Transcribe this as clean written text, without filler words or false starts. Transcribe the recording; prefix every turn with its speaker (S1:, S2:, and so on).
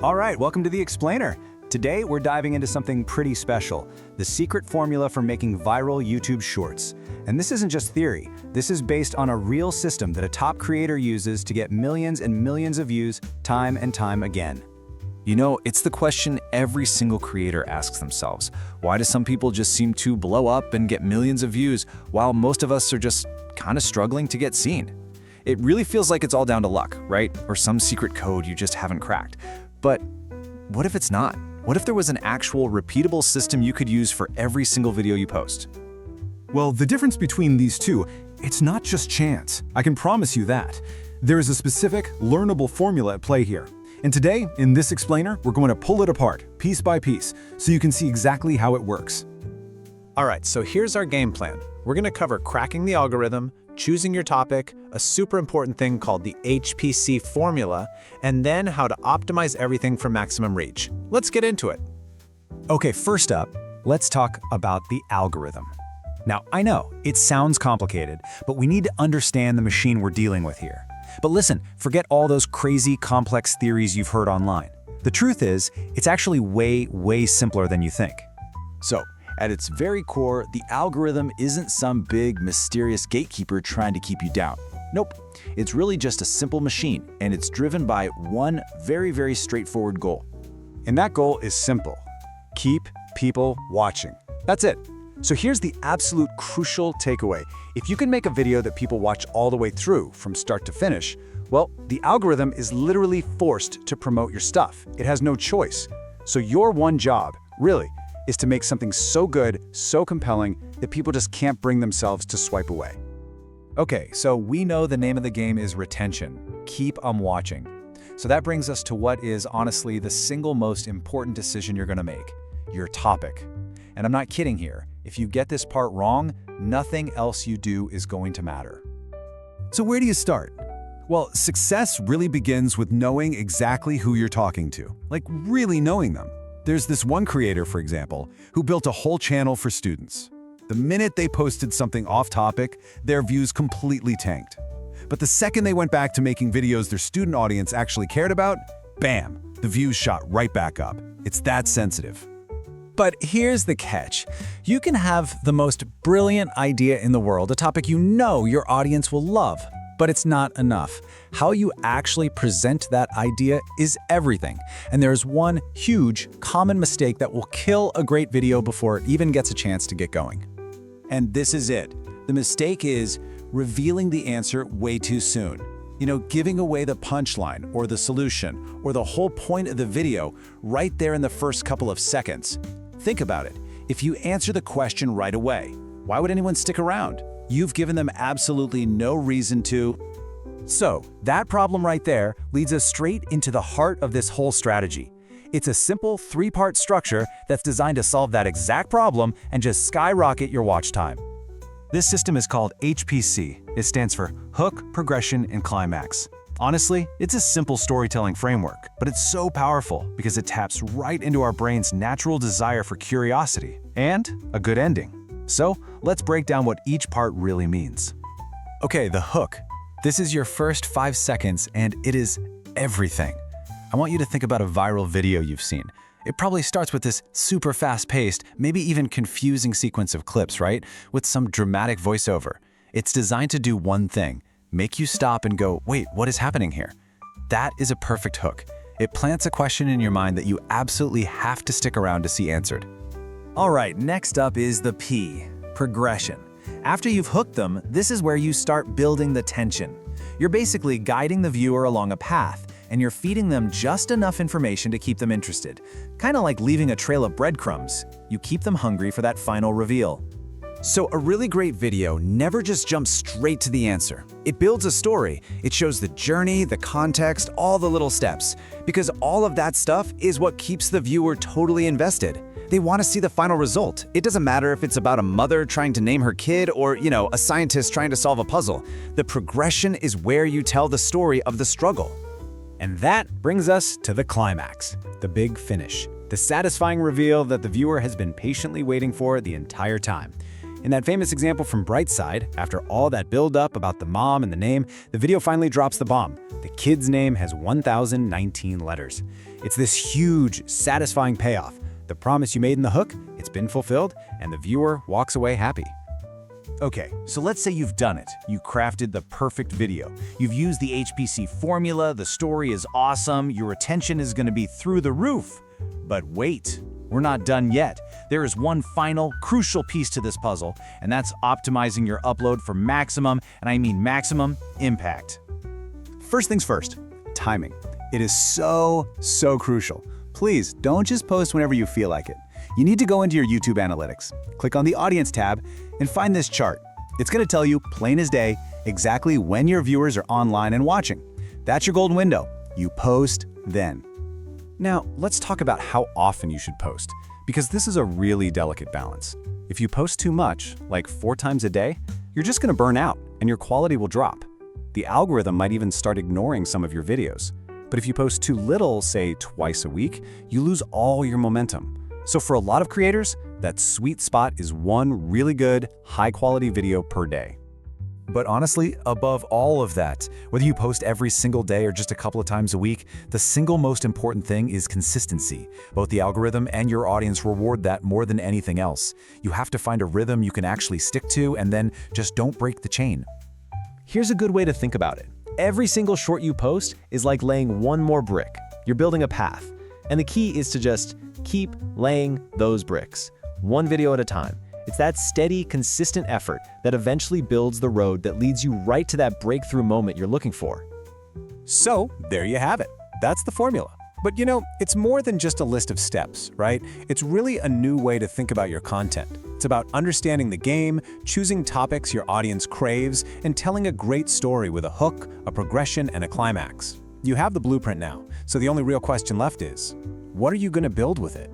S1: All right, welcome to The Explainer. Today, we're diving into something pretty special, the secret formula for making viral YouTube shorts. And this isn't just theory. This is based on a real system that a top creator uses to get millions and millions of views time and time again.
S2: You know, it's the question every single creator asks themselves. Why do some people just seem to blow up and get millions of views, while most of us are just kind of struggling to get seen? It really feels like it's all down to luck, right? Or some secret code you just haven't cracked. But what if it's not? What if there was an actual repeatable system you could use for every single video you post?
S3: Well, the difference between these two, it's not just chance. I can promise you that. There is a specific, learnable formula at play here. And today, in this explainer, we're going to pull it apart, piece by piece, so you can see exactly how it works.
S4: All right, so here's our game plan. We're going to cover cracking the algorithm, choosing your topic, a super important thing called the HPC formula, and then how to optimize everything for maximum reach. Let's get into it.
S1: Okay, first up, let's talk about the algorithm. Now, I know, it sounds complicated, but we need to understand the machine we're dealing with here. But listen, forget all those crazy, complex theories you've heard online. The truth is, it's actually way simpler than you think.
S2: So, at its very core, the algorithm isn't some big, mysterious gatekeeper trying to keep you down. Nope, it's really just a simple machine, and it's driven by one very straightforward goal.
S1: And that goal is simple. Keep people watching. That's it. So here's the absolute crucial takeaway. If you can make a video that people watch all the way through, from start to finish, well, the algorithm is literally forced to promote your stuff. It has no choice. So your one job, really, is to make something so good, so compelling, that people just can't bring themselves to swipe away. Okay, so we know the name of the game is retention. Keep 'em watching. So that brings us to what is honestly the single most important decision you're gonna make, your topic. And I'm not kidding here. If you get this part wrong, nothing else you do is going to matter.
S3: So where do you start? Well, success really begins with knowing exactly who you're talking to, like really knowing them. There's this one creator, for example, who built a whole channel for students. The minute they posted something off topic, their views completely tanked. But the second they went back to making videos their student audience actually cared about, bam, the views shot right back up. It's that sensitive.
S1: But here's the catch. You can have the most brilliant idea in the world, a topic you know your audience will love, but it's not enough. How you actually present that idea is everything. And there's one huge, common mistake that will kill a great video before it even gets a chance to get going.
S2: And this is it. The mistake is revealing the answer way too soon. You know, giving away the punchline or the solution or the whole point of the video right there in the first couple of seconds. Think about it. If you answer the question right away, why would anyone stick around? You've given them absolutely no reason to.
S1: So, that problem right there leads us straight into the heart of this whole strategy. It's a simple three-part structure that's designed to solve that exact problem and just skyrocket your watch time. This system is called HPC. It stands for Hook, Progression, and Climax. Honestly, it's a simple storytelling framework, but it's so powerful because it taps right into our brain's natural desire for curiosity and a good ending. So, let's break down what each part really means. Okay, the hook. This is your first 5 seconds, and it is everything. I want you to think about a viral video you've seen. It probably starts with this super fast-paced, maybe even confusing sequence of clips, right? With some dramatic voiceover. It's designed to do one thing, make you stop and go, wait, what is happening here? That is a perfect hook. It plants a question in your mind that you absolutely have to stick around to see answered. All right, next up is the P, progression. After you've hooked them, this is where you start building the tension. You're basically guiding the viewer along a path, and you're feeding them just enough information to keep them interested. Kind of like leaving a trail of breadcrumbs. You keep them hungry for that final reveal. So a really great video never just jumps straight to the answer. It builds a story. It shows the journey, the context, all the little steps. Because all of that stuff is what keeps the viewer totally invested. They want to see the final result. It doesn't matter if it's about a mother trying to name her kid or, a scientist trying to solve a puzzle. The progression is where you tell the story of the struggle. And that brings us to the climax, the big finish, the satisfying reveal that the viewer has been patiently waiting for the entire time. In that famous example from Brightside, after all that build-up about the mom and the name, the video finally drops the bomb. The kid's name has 1,019 letters. It's this huge, satisfying payoff. The promise you made in the hook, it's been fulfilled, and the viewer walks away happy.
S5: Okay, so let's say you've done it. You crafted the perfect video. You've used the HPC formula, the story is awesome, your retention is going to be through the roof. But wait, we're not done yet. There is one final, crucial piece to this puzzle, and that's optimizing your upload for maximum, and I mean maximum, impact.
S3: First things first, timing. It is so crucial. Please don't just post whenever you feel like it. You need to go into your YouTube analytics, click on the Audience tab, and find this chart. It's going to tell you, plain as day, exactly when your viewers are online and watching. That's your golden window. You post then.
S1: Now, let's talk about how often you should post, because this is a really delicate balance. If you post too much, like 4 times a day, you're just going to burn out and your quality will drop. The algorithm might even start ignoring some of your videos. But if you post too little, say twice a week, you lose all your momentum. So for a lot of creators, that sweet spot is one really good, high-quality video per day.
S5: But honestly, above all of that, whether you post every single day or just a couple of times a week, the single most important thing is consistency. Both the algorithm and your audience reward that more than anything else. You have to find a rhythm you can actually stick to, and then just don't break the chain.
S6: Here's a good way to think about it. Every single short you post is like laying one more brick. You're building a path. And the key is to just keep laying those bricks, one video at a time. It's that steady, consistent effort that eventually builds the road that leads you right to that breakthrough moment you're looking for.
S1: So, there you have it. That's the formula. But you know, it's more than just a list of steps, right? It's really a new way to think about your content. It's about understanding the game, choosing topics your audience craves, and telling a great story with a hook, a progression, and a climax. You have the blueprint now, so the only real question left is, what are you going to build with it?